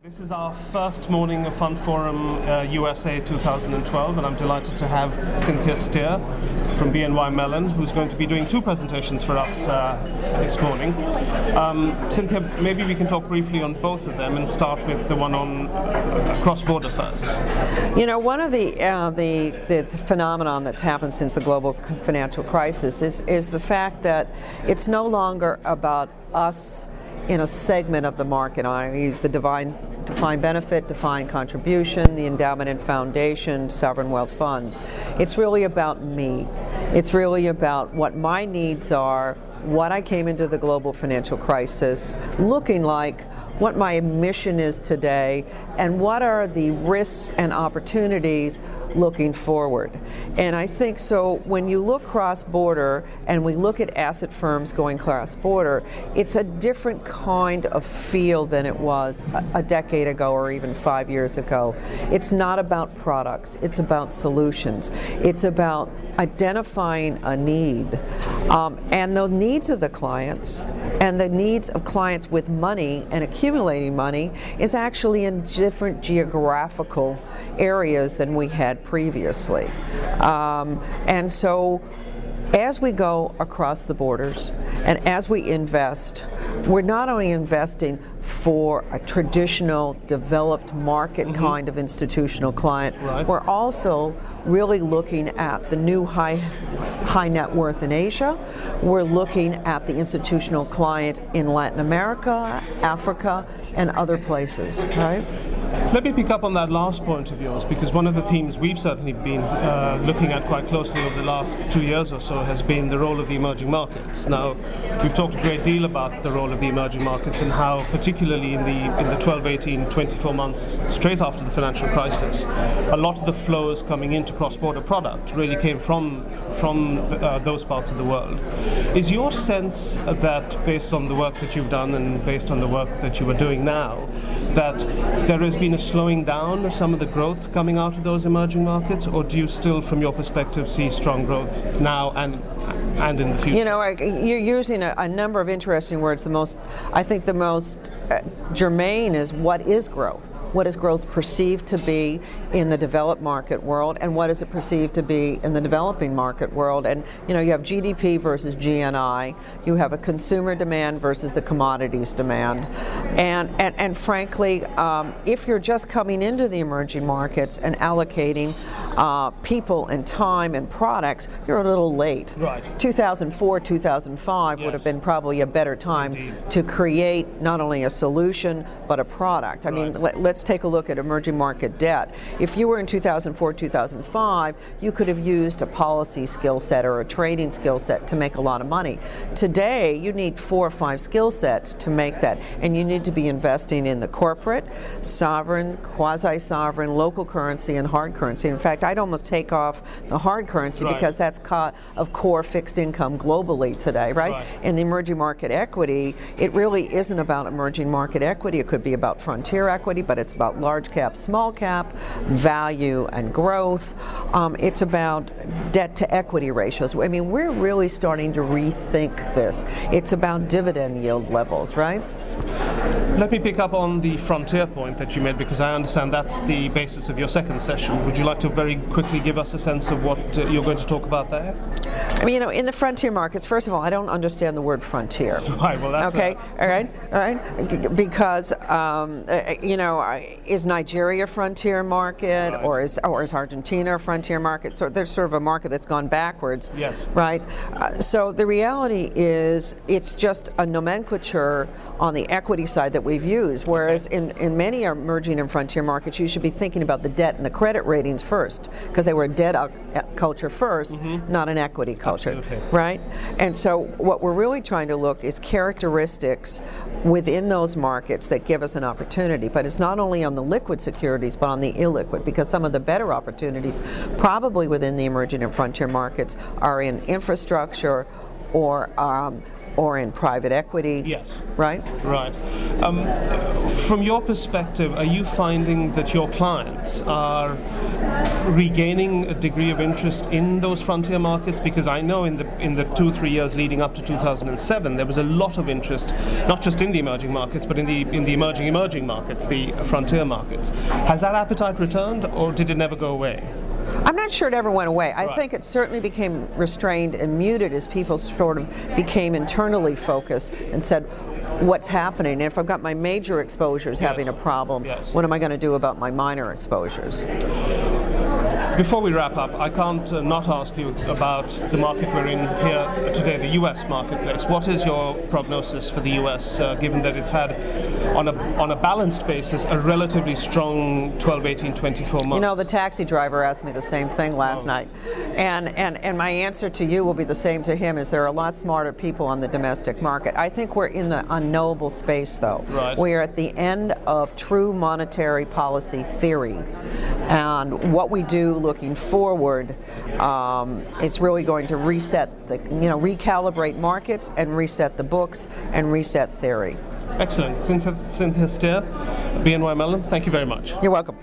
This is our first morning of FundForum USA 2012, and I'm delighted to have Cynthia from BNY Mellon, who's going to be doing two presentations for us this morning. Cynthia, maybe we can talk briefly on both of them and start with the one on cross-border first. You know, one of the phenomenon that's happened since the global financial crisis is the fact that it's no longer about us in a segment of the market. I use the defined benefit, defined contribution, the endowment and foundation, sovereign wealth funds. It's really about me. It's really about what my needs are, what I came into the global financial crisis looking like, what my mission is today, and what are the risks and opportunities looking forward. And I think so when you look cross-border and we look at asset firms going cross-border, it's a different kind of feel than it was a decade ago or even 5 years ago. It's not about products, it's about solutions. It's about identifying a need, and the needs of the clients and the needs of clients with money and accumulating money is actually in different geographical areas than we had previously. And so as we go across the borders and as we invest, we're not only investing for a traditional developed market kind of institutional client, we're also really looking at the new high net worth in Asia. We're looking at the institutional client in Latin America, Africa, and other places, right? Let me pick up on that last point of yours, because one of the themes we've certainly been looking at quite closely over the last 2 years or so has been the role of the emerging markets. Now, we've talked a great deal about the role of the emerging markets and how, particularly in the 12, 18, 24 months straight after the financial crisis, a lot of the flows coming into cross-border product really came from those parts of the world. Is your sense that, based on the work that you've done and based on the work that you are doing now, that there has been a slowing down of some of the growth coming out of those emerging markets, or do you still, from your perspective, see strong growth now and in the future? You know, you're using a number of interesting words. I think the most germane is what is growth? What is growth perceived to be in the developed market world, and what is it perceived to be in the developing market world? And you know, you have GDP versus GNI, you have a consumer demand versus the commodities demand, and frankly, if you're just coming into the emerging markets and allocating people and time and products, you're a little late. Right. 2004, 2005 would have been probably a better time to create not only a solution but a product. I mean, let's take a look at emerging market debt. If you were in 2004, 2005, you could have used a policy skill set or a trading skill set to make a lot of money. Today, you need 4 or 5 skill sets to make that, and you need to be investing in the corporate, sovereign, quasi-sovereign, local currency, and hard currency. In fact, I'd almost take off the hard currency because that's of core fixed income globally today, right? In the emerging market equity, it really isn't about emerging market equity. It could be about frontier equity, but it's about large cap, small cap, value and growth. It's about debt to equity ratios. I mean, we're really starting to rethink this. It's about dividend yield levels, right? Let me pick up on the frontier point that you made, because I understand that's the basis of your second session. Would you like to very quickly give us a sense of what you're going to talk about there? I mean, you know, in the frontier markets, first of all, I don't understand the word frontier. Right, well, that's okay. All right. Because you know, is Nigeria a frontier market, or is Argentina a frontier market? So there's sort of a market that's gone backwards. Yes. Right. So the reality is, it's just a nomenclature on the equity side that we've used. Whereas in many emerging and frontier markets, you should be thinking about the debt and the credit ratings first, because they were a debt culture first, not an equity culture. Absolutely. Right? And so what we're really trying to look is characteristics within those markets that give us an opportunity. But it's not only on the liquid securities, but on the illiquid, because some of the better opportunities probably within the emerging and frontier markets are in infrastructure or in private equity. Yes. Right? Right. From your perspective, are you finding that your clients are regaining a degree of interest in those frontier markets? Because I know in the 2-3 years leading up to 2007, there was a lot of interest, not just in the emerging markets, but in the emerging markets, the frontier markets. Has that appetite returned, or did it never go away? I'm not sure it ever went away. I Right. think it certainly became restrained and muted as people sort of became internally focused and said, what's happening? If I've got my major exposures having Yes. a problem, Yes. what am I going to do about my minor exposures? Before we wrap up, I can't not ask you about the market we're in here today, the U.S. marketplace. What is your prognosis for the U.S., given that it's had, on a balanced basis, a relatively strong 12, 18, 24 months? You know, the taxi driver asked me the same thing last night. And my answer to you will be the same to him, is there are a lot smarter people on the domestic market. I think we're in the unknowable space, though. Right. We are at the end of true monetary policy theory. And what we do looking forward, it's really going to reset recalibrate markets and reset the books and reset theory. Excellent. Cynthia Steer, BNY Mellon, thank you very much. You're welcome.